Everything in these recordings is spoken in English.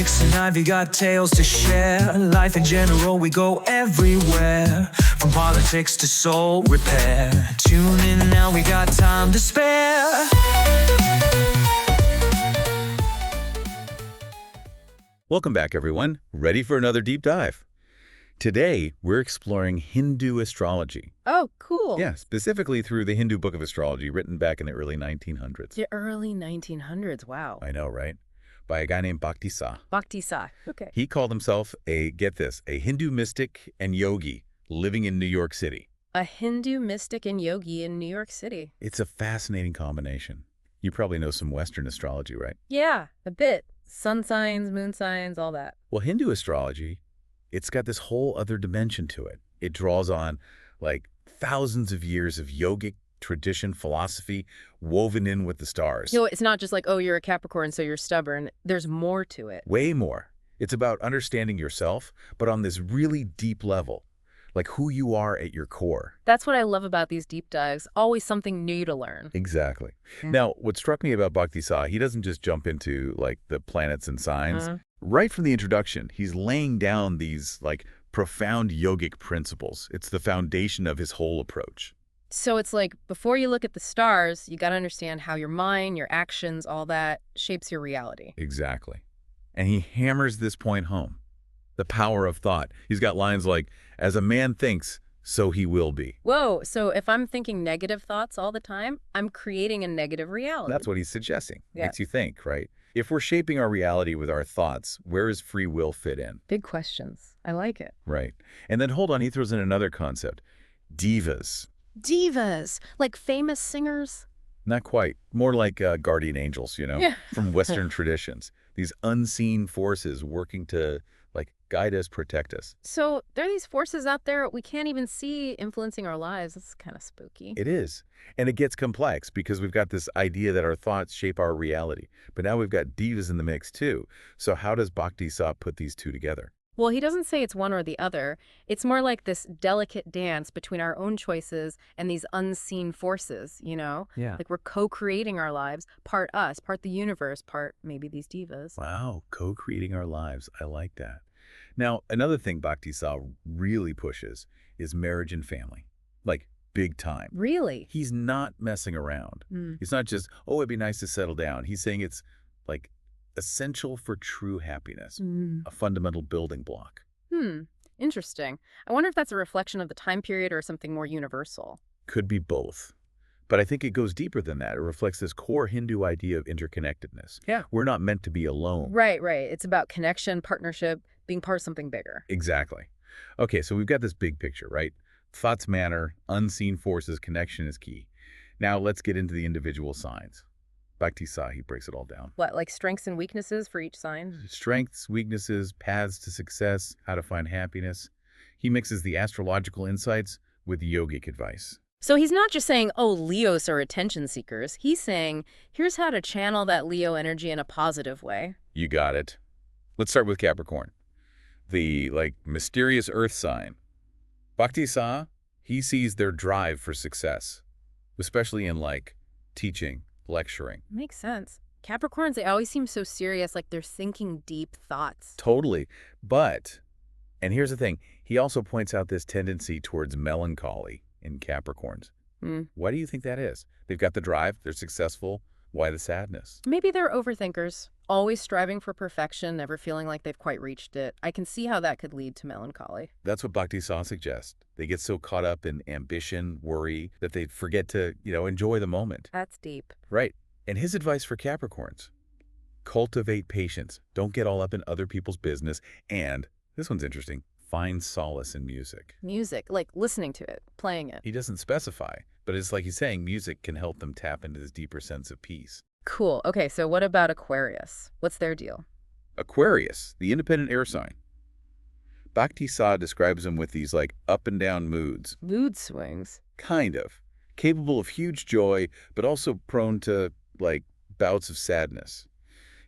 politics and Ivy got tales to share. Life in general, we go everywhere. From politics to soul repair. Tune in now, we got time to spare. Welcome back, everyone. Ready for another deep dive? Today, we're exploring Hindu astrology. Oh, cool. Yeah, specifically through the Hindu Book of Astrology, written back in the early 1900s. The early 1900s, wow. I know, right? By a guy named Bakti Sa. Bakti Sa, okay. He called himself get this, a Hindu mystic and yogi living in New York City. A Hindu mystic and yogi in New York City. It's a fascinating combination. You probably know some Western astrology, right? Yeah, a bit. Sun signs, moon signs, all that. Well, Hindu astrology, it's got this whole other dimension to it. It draws on, like, thousands of years of yogic tradition, philosophy, woven in with the stars. You know, it's not just like, oh, you're a Capricorn, so you're stubborn. There's more to it. Way more. It's about understanding yourself, but on this really deep level, like who you are at your core. That's what I love about these deep dives. Always something new to learn. Exactly. Yeah. Now, what struck me about Bakti Sa, he doesn't just jump into, like, the planets and signs. Right from the introduction, he's laying down these, like, profound yogic principles. It's the foundation of his whole approach. So it's like, before you look at the stars, you got to understand how your mind, your actions, all that shapes your reality. Exactly. And he hammers this point home. The power of thought. He's got lines like, as a man thinks, so he will be. Whoa, so if I'm thinking negative thoughts all the time, I'm creating a negative reality. That's what he's suggesting. Yeah. Makes you think, right? If we're shaping our reality with our thoughts, where does free will fit in? Big questions. I like it. Right. And then hold on, he throws in another concept. Divas. Divas, like famous singers? Not quite. More like guardian angels, Yeah. from Western traditions. These unseen forces working to, like, guide us, protect us. So there are these forces out there we can't even see influencing our lives. That's kind of spooky. It is. And it gets complex because we've got this idea that our thoughts shape our reality. But now we've got divas in the mix, too. So how does Bakti Sa put these two together? Well, he doesn't say it's one or the other. It's more like this delicate dance between our own choices and these unseen forces, you know? Yeah. Like we're co-creating our lives, part us, part the universe, part maybe these divas. Wow, co-creating our lives. I like that. Now, another thing Bakti Sa really pushes is marriage and family. Like, big time. Really? He's not messing around. It's not just, oh, it'd be nice to settle down. He's saying it's, like, essential for true happiness, a fundamental building block. Interesting. I wonder if that's a reflection of the time period or something more universal. Could be both. But I think it goes deeper than that. It reflects this core Hindu idea of interconnectedness. Yeah. We're not meant to be alone. Right. It's about connection, partnership, being part of something bigger. Exactly. Okay, so we've got this big picture, right? Thoughts matter, unseen forces, connection is key. Now let's get into the individual signs. Bakti Sa, he breaks it all down. What, like strengths and weaknesses for each sign? Strengths, weaknesses, paths to success, how to find happiness. He mixes the astrological insights with yogic advice. So he's not just saying, oh, Leos are attention seekers. He's saying, here's how to channel that Leo energy in a positive way. You got it. Let's start with Capricorn, the, like, mysterious earth sign. Bakti Sa, he sees their drive for success, especially in, like, teaching, lecturing. Makes sense. Capricorns, they always seem so serious, like they're thinking deep thoughts. Totally. But, and here's the thing, he also points out this tendency towards melancholy in Capricorns. Why do you think that is? They've got the drive, they're successful. Why the sadness? Maybe they're overthinkers, always striving for perfection, never feeling like they've quite reached it. I can see how that could lead to melancholy. That's what Bakti Sa suggests. They get so caught up in ambition, worry, that they forget to, enjoy the moment. That's deep. Right. And his advice for Capricorns, cultivate patience. Don't get all up in other people's business. And, this one's interesting, find solace in music. Music, like listening to it, playing it. He doesn't specify, but it's like he's saying music can help them tap into this deeper sense of peace. Cool. Okay, so what about Aquarius? What's their deal? Aquarius, the independent air sign. Bakti Sa describes him with these, like, up and down moods. Mood swings. Kind of. Capable of huge joy, but also prone to, like, bouts of sadness.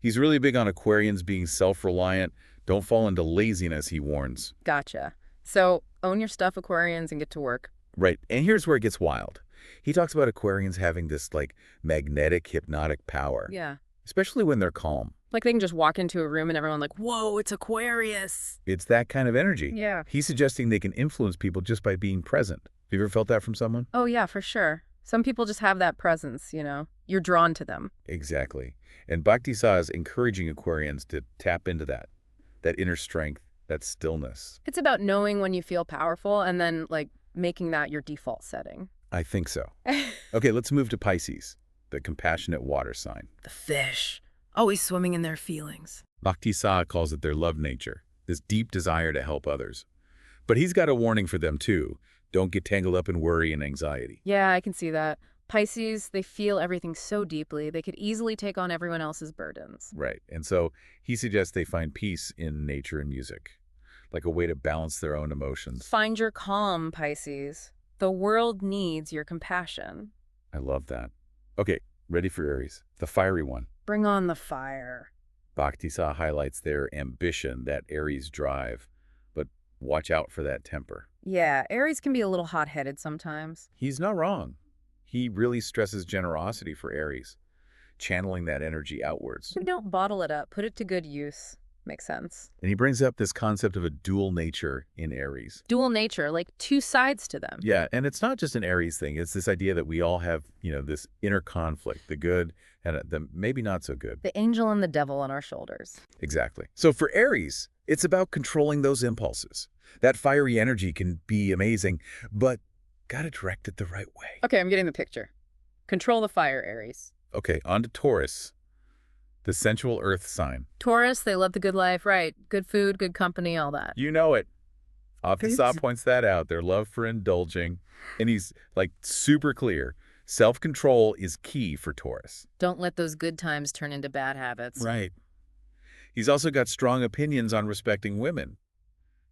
He's really big on Aquarians being self-reliant. Don't fall into laziness, he warns. Gotcha. So own your stuff, Aquarians, and get to work. Right. And here's where it gets wild. He talks about Aquarians having this, like, magnetic, hypnotic power. Yeah. especially when they're calm. Like they can just walk into a room and everyone like, whoa, it's Aquarius. It's that kind of energy. Yeah. He's suggesting they can influence people just by being present. Have you ever felt that from someone? Oh, yeah, for sure. Some people just have that presence, You're drawn to them. Exactly. And Bakti Sa is encouraging Aquarians to tap into that inner strength, that stillness. It's about knowing when you feel powerful and then, like, making that your default setting. I think so. Okay, let's move to Pisces, the compassionate water sign. The fish, always swimming in their feelings. Bakti Sa calls it their love nature, this deep desire to help others. But he's got a warning for them, too. Don't get tangled up in worry and anxiety. Yeah, I can see that. Pisces, they feel everything so deeply, they could easily take on everyone else's burdens. Right. And so he suggests they find peace in nature and music, like a way to balance their own emotions. Find your calm, Pisces. The world needs your compassion. I love that. Okay, ready for Aries, the fiery one. Bring on the fire. Bakti Sa highlights their ambition, that Aries drive, but watch out for that temper. Yeah, Aries can be a little hot-headed sometimes. He's not wrong. He really stresses generosity for Aries, channeling that energy outwards. Don't bottle it up. Put it to good use. Makes sense. And he brings up this concept of a dual nature in Aries. Dual nature, like two sides to them. Yeah, and it's not just an Aries thing. It's this idea that we all have, this inner conflict, the good and the maybe not so good. The angel and the devil on our shoulders. Exactly. So for Aries, it's about controlling those impulses. That fiery energy can be amazing, but gotta direct it the right way. Okay, I'm getting the picture. Control the fire, Aries. Okay, on to Taurus, the sensual earth sign. Taurus, they love the good life, right? Good food, good company, all that. You know it. Bakti Sa Good. points that out, their love for indulging. And he's like super clear. Self-control is key for Taurus. Don't let those good times turn into bad habits. Right. He's also got strong opinions on respecting women.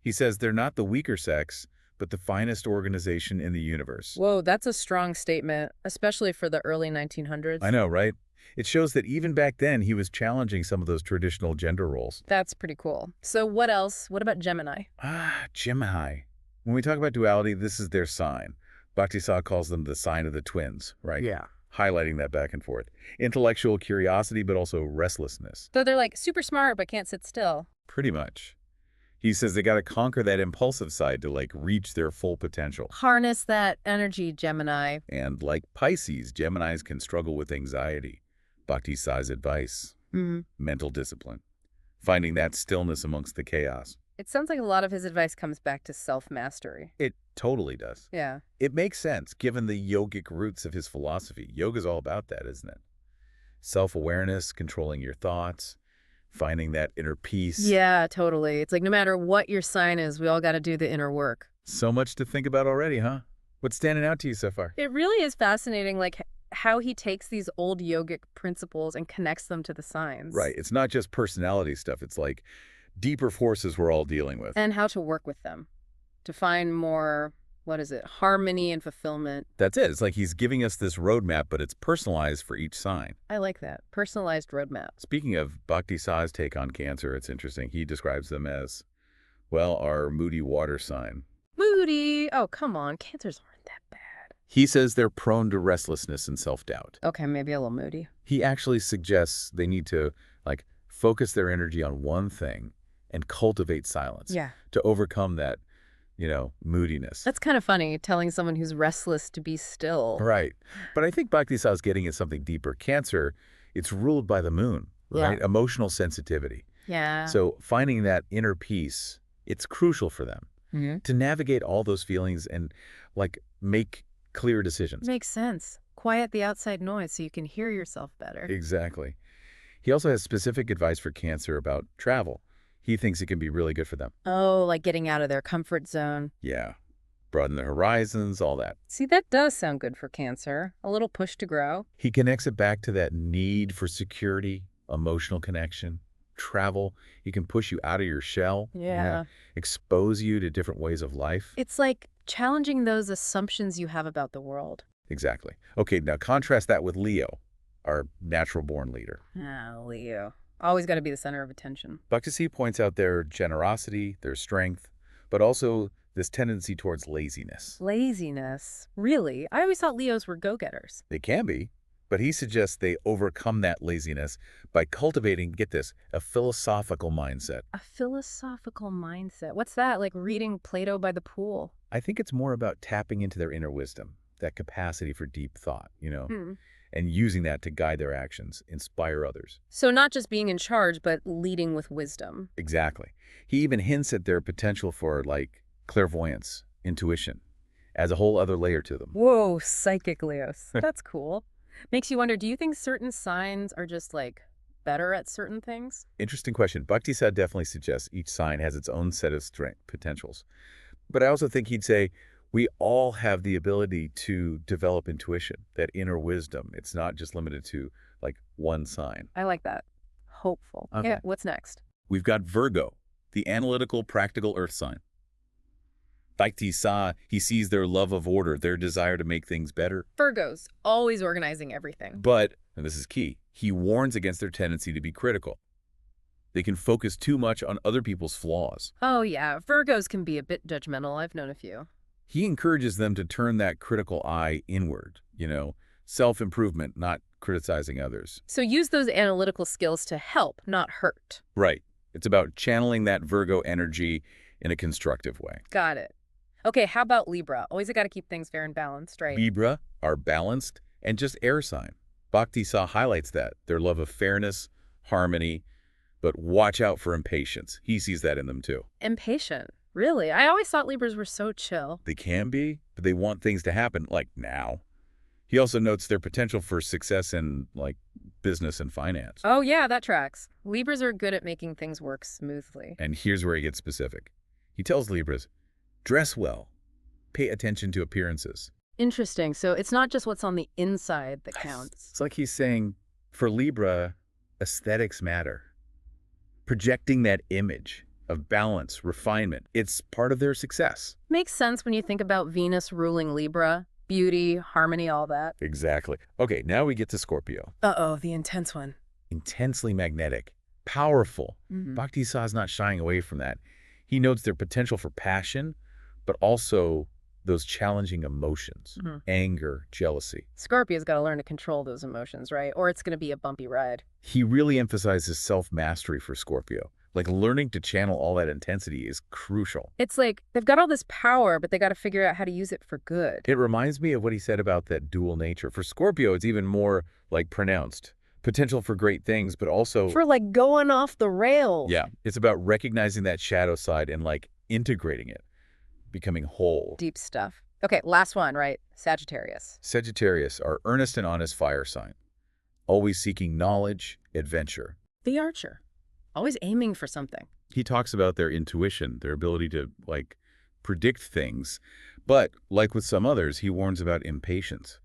He says they're not the weaker sex, but the finest organization in the universe. Whoa, that's a strong statement, especially for the early 1900s. I know, right? It shows that even back then, he was challenging some of those traditional gender roles. That's pretty cool. So what else? What about Gemini? Gemini. When we talk about duality, this is their sign. Bakti Sa calls them the sign of the twins, right? Yeah. Highlighting that back and forth. Intellectual curiosity, but also restlessness. So they're like super smart, but can't sit still. Pretty much. He says they got to conquer that impulsive side to reach their full potential. Harness that energy, Gemini. And like Pisces, Geminis can struggle with anxiety. Bakti Sa's advice, mental discipline, finding that stillness amongst the chaos. It sounds like a lot of his advice comes back to self-mastery. It totally does. Yeah. It makes sense, given the yogic roots of his philosophy. Yoga's all about that, isn't it? Self-awareness, controlling your thoughts, finding that inner peace. Yeah, totally. It's like no matter what your sign is, we all got to do the inner work. So much to think about already, huh? What's standing out to you so far? It really is fascinating, like how he takes these old yogic principles and connects them to the signs. Right. It's not just personality stuff. It's like deeper forces we're all dealing with. And how to work with them to find more, harmony and fulfillment. That's it. It's like he's giving us this roadmap, but it's personalized for each sign. I like that. Personalized roadmap. Speaking of Bakti Sa's take on Cancer, it's interesting. He describes them as, well, our moody water sign. Moody. Oh, come on. Cancers aren't that bad. He says they're prone to restlessness and self-doubt. Okay, maybe a little moody. He actually suggests they need to, focus their energy on one thing and cultivate silence. Yeah. To overcome that, moodiness. That's kind of funny, telling someone who's restless to be still. Right. But I think Bakti Sa is getting at something deeper. Cancer, it's ruled by the moon, right? Yeah. Emotional sensitivity. Yeah. So finding that inner peace, it's crucial for them to navigate all those feelings and make clear decisions. Makes sense. Quiet the outside noise so you can hear yourself better. Exactly. He also has specific advice for Cancer about travel. He thinks it can be really good for them. Oh, like getting out of their comfort zone. Yeah. Broaden their horizons, all that. See, that does sound good for Cancer. A little push to grow. He connects it back to that need for security, emotional connection, travel. He can push you out of your shell. Yeah. Expose you to different ways of life. It's like challenging those assumptions you have about the world. Exactly. Okay, now contrast that with Leo, our natural-born leader. Leo. Always got to be the center of attention. Bakti Sa points out their generosity, their strength, but also this tendency towards laziness. Laziness? Really? I always thought Leos were go-getters. They can be, But he suggests they overcome that laziness by cultivating, get this, a philosophical mindset. A philosophical mindset. What's that? Like reading Plato by the pool? I think it's more about tapping into their inner wisdom, that capacity for deep thought, and using that to guide their actions, inspire others. So not just being in charge, but leading with wisdom. Exactly. He even hints at their potential for, like, clairvoyance, intuition, adds a whole other layer to them. Whoa, psychic Leos. That's cool. Makes you wonder, do you think certain signs are just like better at certain things? Interesting question. Bakti Sa definitely suggests each sign has its own set of strength potentials. But I also think he'd say we all have the ability to develop intuition, that inner wisdom. It's not just limited to, like, one sign. I like that. Hopeful. Okay. Yeah, what's next? We've got Virgo, the analytical, practical earth sign. Bakti Sa, he sees their love of order, their desire to make things better. Virgos, always organizing everything. But, and this is key, he warns against their tendency to be critical. They can focus too much on other people's flaws. Oh yeah, Virgos can be a bit judgmental. I've known a few. He encourages them to turn that critical eye inward, self-improvement, not criticizing others. So use those analytical skills to help, not hurt. Right. It's about channeling that Virgo energy in a constructive way. Got it. Okay, how about Libra? Always got to keep things fair and balanced, right? Libra are balanced and just air sign. Bakti Sa highlights that, their love of fairness, harmony, but watch out for impatience. He sees that in them too. Impatient. Really? I always thought Libras were so chill. They can be, but they want things to happen, like now. He also notes their potential for success in, like, business and finance. Oh yeah, that tracks. Libras are good at making things work smoothly. And here's where he gets specific. He tells Libras, dress well, pay attention to appearances. Interesting. So it's not just what's on the inside that counts. It's like he's saying, for Libra, aesthetics matter. Projecting that image of balance, refinement, it's part of their success. Makes sense when you think about Venus ruling Libra. Beauty, harmony, all that. Exactly. Okay, now we get to Scorpio. Uh-oh, the intense one. Intensely magnetic, powerful. Bakti Sa is not shying away from that. He notes their potential for passion, but also those challenging emotions, anger, jealousy. Scorpio's got to learn to control those emotions, right? Or it's going to be a bumpy ride. He really emphasizes self-mastery for Scorpio. Like, learning to channel all that intensity is crucial. It's like they've got all this power, but they got to figure out how to use it for good. It reminds me of what he said about that dual nature. For Scorpio, it's even more, like, pronounced. Potential for great things, but also... For, like, going off the rails. Yeah, it's about recognizing that shadow side and, like, integrating it, becoming whole. Deep stuff. Okay, last one, right? Sagittarius. Sagittarius are earnest and honest fire sign, always seeking knowledge, adventure. The Archer. Always aiming for something. He talks about their intuition, their ability to, like, predict things. But, like with some others, he warns about impatience.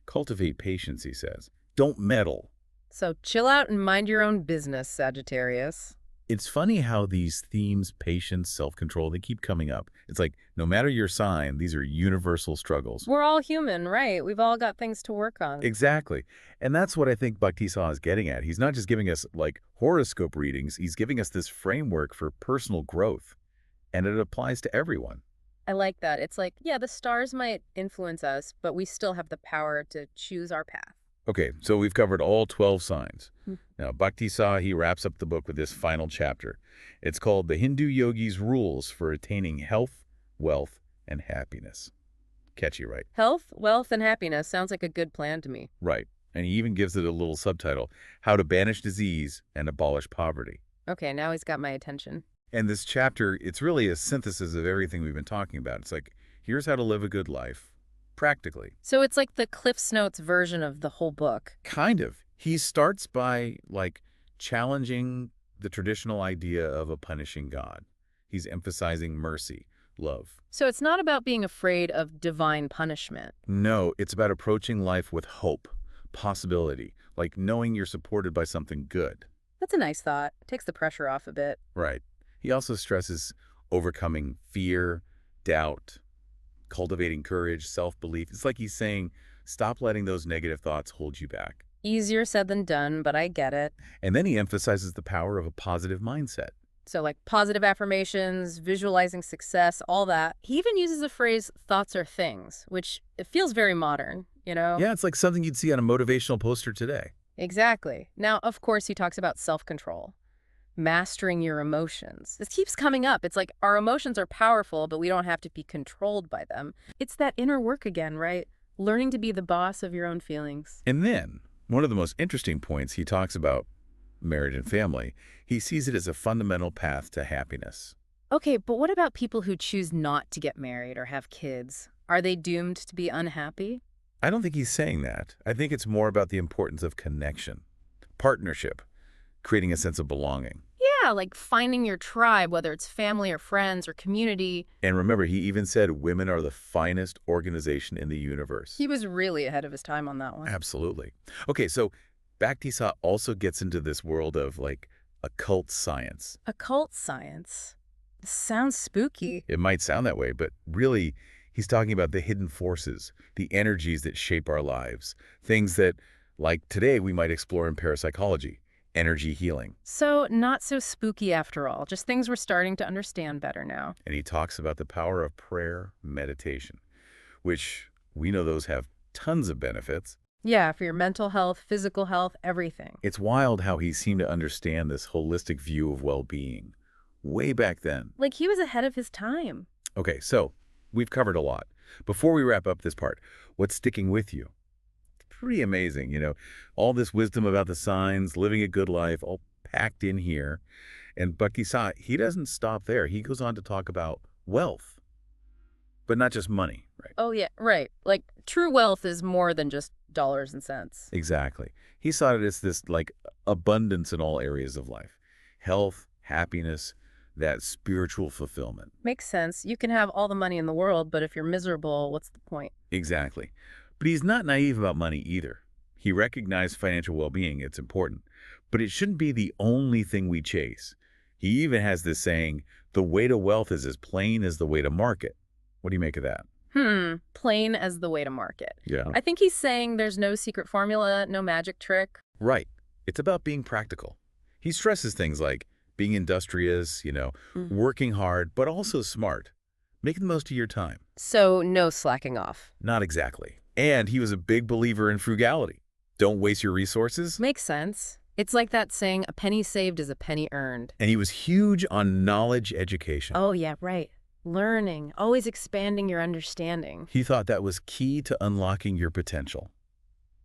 Cultivate patience, he says. Don't meddle. So chill out and mind your own business, Sagittarius. It's funny how these themes, patience, self-control, they keep coming up. It's like, no matter your sign, these are universal struggles. We're all human, right? We've all got things to work on. Exactly. And that's what I think Bakti Sa is getting at. He's not just giving us, like, horoscope readings. He's giving us this framework for personal growth. And it applies to everyone. I like that. It's like, yeah, the stars might influence us, but we still have the power to choose our path. Okay, so we've covered all 12 signs. Now, Bakti Sa, he wraps up the book with this final chapter. It's called The Hindu Yogi's Rules for Attaining Health, Wealth, and Happiness. Catchy, right? Health, wealth, and happiness sounds like a good plan to me. Right. And he even gives it a little subtitle, How to Banish Disease and Abolish Poverty. Okay, now he's got my attention. And this chapter, it's really a synthesis of everything we've been talking about. It's like, here's how to live a good life, practically. So it's like the Cliff's Notes version of the whole book. Kind of. He starts by, like, challenging the traditional idea of a punishing God. He's emphasizing mercy, love. So it's not about being afraid of divine punishment. No, it's about approaching life with hope, possibility, like knowing you're supported by something good. That's a nice thought. Takes the pressure off a bit. Right. He also stresses overcoming fear, doubt, cultivating courage, self-belief. It's like he's saying, stop letting those negative thoughts hold you back. Easier said than done, but I get it. And then he emphasizes the power of a positive mindset. So like positive affirmations, visualizing success, all that. He even uses the phrase thoughts are things, which it feels very modern, you know? Yeah, it's like something you'd see on a motivational poster today. Exactly. Now, of course, he talks about self-control, mastering your emotions. This keeps coming up. It's like our emotions are powerful, but we don't have to be controlled by them. It's that inner work again, right? Learning to be the boss of your own feelings. And then, one of the most interesting points he talks about marriage and family, he sees it as a fundamental path to happiness. Okay, but what about people who choose not to get married or have kids? Are they doomed to be unhappy? I don't think he's saying that. I think it's more about the importance of connection, partnership, creating a sense of belonging. Yeah, like finding your tribe, whether it's family or friends or community. And remember, he even said women are the finest organization in the universe. He was really ahead of his time on that one. Absolutely. Okay, so Bakti Sa also gets into this world of like occult science. Occult science. Sounds spooky. It might sound that way, but really, he's talking about the hidden forces, the energies that shape our lives, things that, like today, we might explore in parapsychology, energy healing. So not so spooky after all, just things we're starting to understand better now. And he talks about the power of prayer, meditation, which we know those have tons of benefits. Yeah, for your mental health, physical health, everything. It's wild how he seemed to understand this holistic view of well-being way back then. Like he was ahead of his time. Okay, so we've covered a lot. Before we wrap up this part, what's sticking with you? Pretty amazing, you know, all this wisdom about the signs, living a good life, all packed in here. And Bakti Sa, he doesn't stop there. He goes on to talk about wealth, but not just money, right? Oh, yeah, right. Like true wealth is more than just dollars and cents. Exactly. He saw it as this like abundance in all areas of life. Health, happiness, that spiritual fulfillment. Makes sense. You can have all the money in the world, but if you're miserable, what's the point? Exactly. But he's not naive about money either. He recognized financial well-being, it's important, but it shouldn't be the only thing we chase. He even has this saying, the way to wealth is as plain as the way to market. What do you make of that? Plain as the way to market. Yeah. I think he's saying there's no secret formula, no magic trick. Right. It's about being practical. He stresses things like being industrious, you know, working hard, but also smart. Making the most of your time. So no slacking off. Not exactly. And he was a big believer in frugality. Don't waste your resources. Makes sense. It's like that saying, a penny saved is a penny earned. And he was huge on knowledge education. Oh, yeah, right. Learning, always expanding your understanding. He thought that was key to unlocking your potential.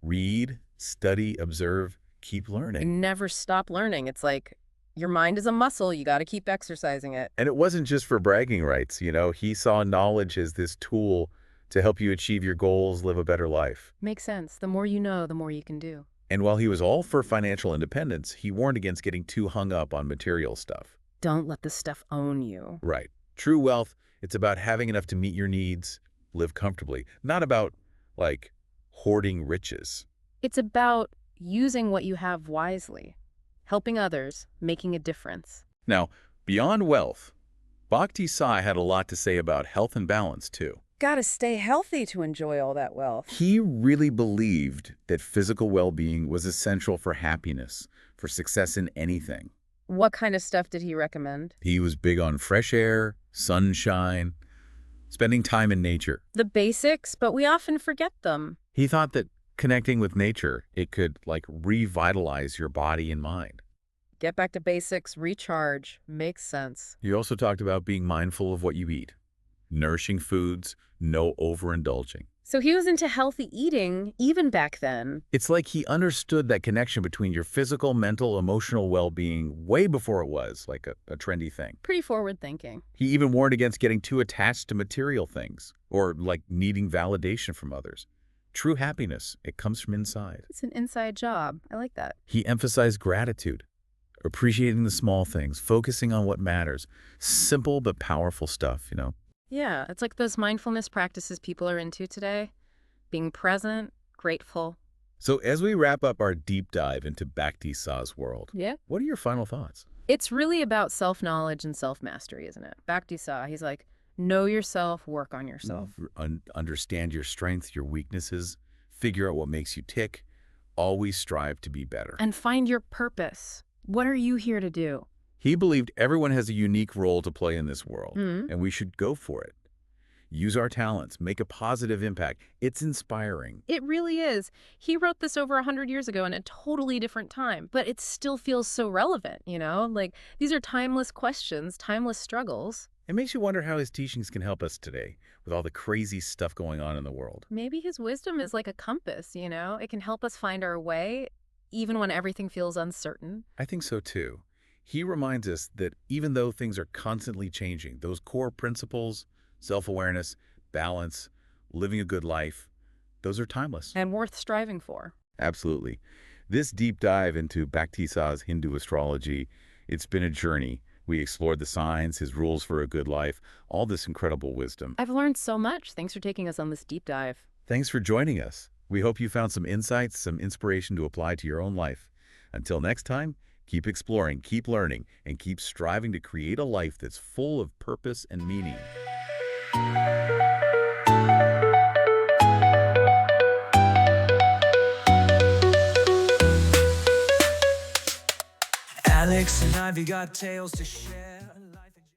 Read, study, observe, keep learning. Never stop learning. It's like your mind is a muscle. You got to keep exercising it. And it wasn't just for bragging rights, you know. He saw knowledge as this tool to help you achieve your goals, live a better life. Makes sense. The more you know, the more you can do. And while he was all for financial independence, he warned against getting too hung up on material stuff. Don't let this stuff own you. Right. True wealth, it's about having enough to meet your needs, live comfortably, not about, like, hoarding riches. It's about using what you have wisely, helping others, making a difference. Now, beyond wealth, Bakti Sa had a lot to say about health and balance, too. Gotta stay healthy to enjoy all that wealth. He really believed that physical well-being was essential for happiness, for success in anything. What kind of stuff did he recommend? He was big on fresh air, sunshine, spending time in nature. The basics, but we often forget them. He thought that connecting with nature, it could, like, revitalize your body and mind. Get back to basics, recharge. Makes sense. He also talked about being mindful of what you eat, nourishing foods, no overindulging. So he was into healthy eating even back then. It's like he understood that connection between your physical, mental, emotional well-being way before it was like a trendy thing. Pretty forward thinking. He even warned against getting too attached to material things or like needing validation from others. True happiness, it comes from inside. It's an inside job. I like that. He emphasized gratitude, appreciating the small things, focusing on what matters. Simple but powerful stuff, you know. Yeah, it's like those mindfulness practices people are into today. Being present, grateful. So as we wrap up our deep dive into Bakti Sa's world, Yeah. what are your final thoughts? It's really about self-knowledge and self-mastery, isn't it? Bakti Sa, he's like, know yourself, work on yourself. Understand your strengths, your weaknesses, figure out what makes you tick, always strive to be better. And find your purpose. What are you here to do? He believed everyone has a unique role to play in this world, Hmm. and we should go for it. Use our talents, make a positive impact. It's inspiring. It really is. He wrote this over 100 years ago in a totally different time, but it still feels so relevant, you know? Like, these are timeless questions, timeless struggles. It makes you wonder how his teachings can help us today with all the crazy stuff going on in the world. Maybe his wisdom is like a compass, you know? It can help us find our way, even when everything feels uncertain. I think so too. He reminds us that even though things are constantly changing, those core principles, self-awareness, balance, living a good life, those are timeless. And worth striving for. Absolutely. This deep dive into Bakti Sa's Hindu astrology, it's been a journey. We explored the signs, his rules for a good life, all this incredible wisdom. I've learned so much. Thanks for taking us on this deep dive. Thanks for joining us. We hope you found some insights, some inspiration to apply to your own life. Until next time, keep exploring, keep learning, and keep striving to create a life that's full of purpose and meaning. Alex and Ivy got tales to share.